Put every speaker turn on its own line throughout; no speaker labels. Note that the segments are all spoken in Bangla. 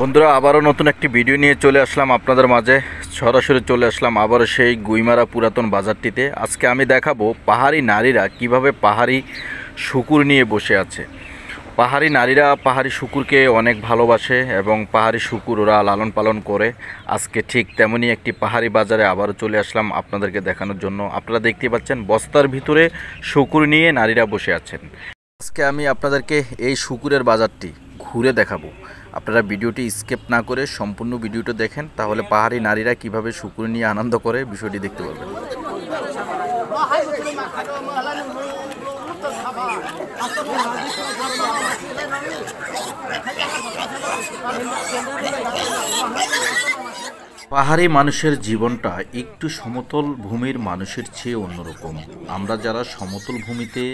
বন্ধুরা আবারও নতুন একটি ভিডিও নিয়ে চলে আসলাম আপনাদের মাঝে। সরাসরি চলে আসলাম আবারও সেই গুইমারা পুরাতন বাজারটিতে। আজকে আমি দেখাবো পাহাড়ি নারীরা কিভাবে পাহাড়ি শুকুর নিয়ে বসে আছে। পাহাড়ি নারীরা পাহাড়ি শুকুরকে অনেক ভালোবাসে এবং পাহাড়ি শুকুর ওরা লালন পালন করে। আজকে ঠিক তেমনই একটি পাহাড়ি বাজারে আবারও চলে আসলাম আপনাদেরকে দেখানোর জন্য। আপনারা দেখতে পাচ্ছেন বস্তার ভিতরে শুকুর নিয়ে নারীরা বসে আছেন। আজকে আমি আপনাদেরকে এই শুকুরের বাজারটি ঘুরে দেখাবো। আপনারা ভিডিওটি স্কিপ না করে সম্পূর্ণ ভিডিওটা দেখেন, তাহলে পাহাড়ি নারীরা কিভাবে শুকুর নিয়ে আনন্দ করে বিষয়টি দেখতে পারবেন। পাহাড়ি মানুষের জীবনটা একটু সমতল ভূমির মানুষের চেয়ে অন্যরকম। আমরা যারা সমতল ভূমিতে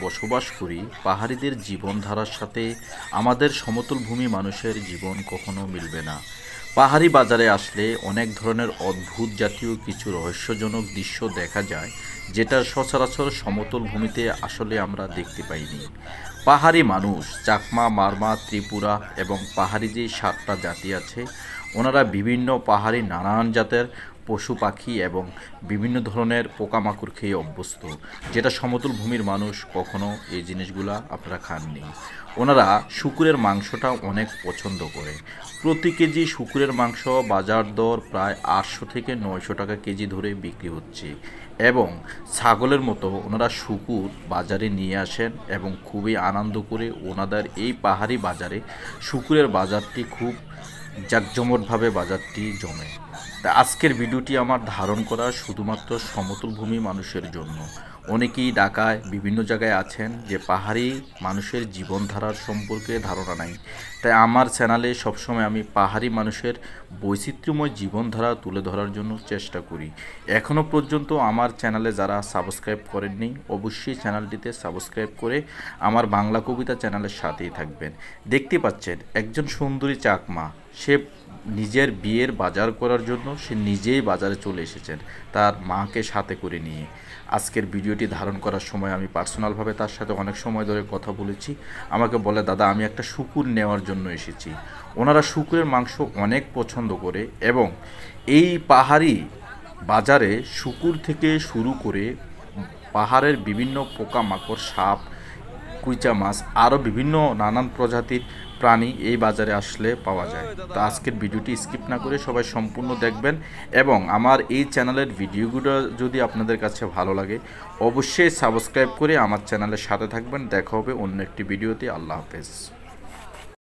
বসবাস করি, পাহাড়িদের জীবনধারার সাথে আমাদের সমতল ভূমি মানুষের জীবন কখনো মিলবে না। পাহাড়ি বাজারে আসলে অনেক ধরনের অদ্ভুত জাতীয় কিছু রহস্যজনক দৃশ্য দেখা যায়, যেটা সচরাচর সমতল ভূমিতে আসলে আমরা দেখতে পাইনি। পাহাড়ি মানুষ চাকমা, মারমা, ত্রিপুরা এবং পাহাড়ি যে 7টা জাতি আছে, ওনারা বিভিন্ন পাহাড়ি নানান জাতের পশু পাখি এবং বিভিন্ন ধরনের পোকামাকড় খেয়ে অভ্যস্ত, যেটা সমতল ভূমির মানুষ কখনো এই জিনিসগুলা আপনারা খাননি। ওনারা শুকুরের মাংসটা অনেক পছন্দ করে। প্রতি কেজি শুকুরের মাংস বাজার দর প্রায় 800 থেকে 900 টাকা কেজি ধরে বিক্রি হচ্ছে। এবং ছাগলের মতো ওনারা শুকুর বাজারে নিয়ে আসেন এবং খুবই আনন্দ করে ওনাদের এই পাহাড়ি বাজারে শুকুরের বাজারটি খুব জাঁকজমটভাবে বাজারটি জমে। তা আজকের ভিডিওটি আমার ধারণ করা শুধুমাত্র সমতল ভূমি মানুষের জন্য। অনেকেই ঢাকায় বিভিন্ন জায়গায় আছেন যে পাহাড়ি মানুষের জীবনধারার সম্পর্কে ধারণা নাই। তাই আমার চ্যানেলে সবসময় আমি পাহাড়ি মানুষের বৈচিত্র্যময় জীবনধারা তুলে ধরার জন্য চেষ্টা করি। এখনও পর্যন্ত আমার চ্যানেলে যারা সাবস্ক্রাইব করেননি, অবশ্যই চ্যানেলটিতে সাবস্ক্রাইব করে আমার বাংলা কবিতা চ্যানেলের সাথেই থাকবেন। দেখতে পাচ্ছেন একজন সুন্দরী চাকমা, সে নিজের বিয়ের বাজার করার জন্য সে নিজেই বাজারে চলে এসেছেন তার মাকে সাথে করে নিয়ে। আজকের ভিডিওটি ধারণ করার সময় আমি পার্সোনালভাবে তার সাথে অনেক সময় ধরে কথা বলেছি। আমাকে বলে, দাদা আমি একটা শুকুর নেওয়ার জন্য এসেছি। ওনারা শুকুরের মাংস অনেক পছন্দ করে এবং এই পাহাড়ি বাজারে শুকুর থেকে শুরু করে পাহাড়ের বিভিন্ন পোকামাকড়, সাপ, কুইচা মাছ, আরও বিভিন্ন নানান প্রজাতির প্রাণী এই বাজারে আসলে পাওয়া যায়। তো আজকের ভিডিওটি স্কিপ না করে সবাই সম্পূর্ণ দেখবেন এবং আমার এই চ্যানেলের ভিডিওগুলো যদি আপনাদের কাছে ভালো লাগে অবশ্যই সাবস্ক্রাইব করে আমার চ্যানেলের সাথে থাকবেন। দেখা হবে অন্য একটি ভিডিওতে। আল্লাহ হাফেজ।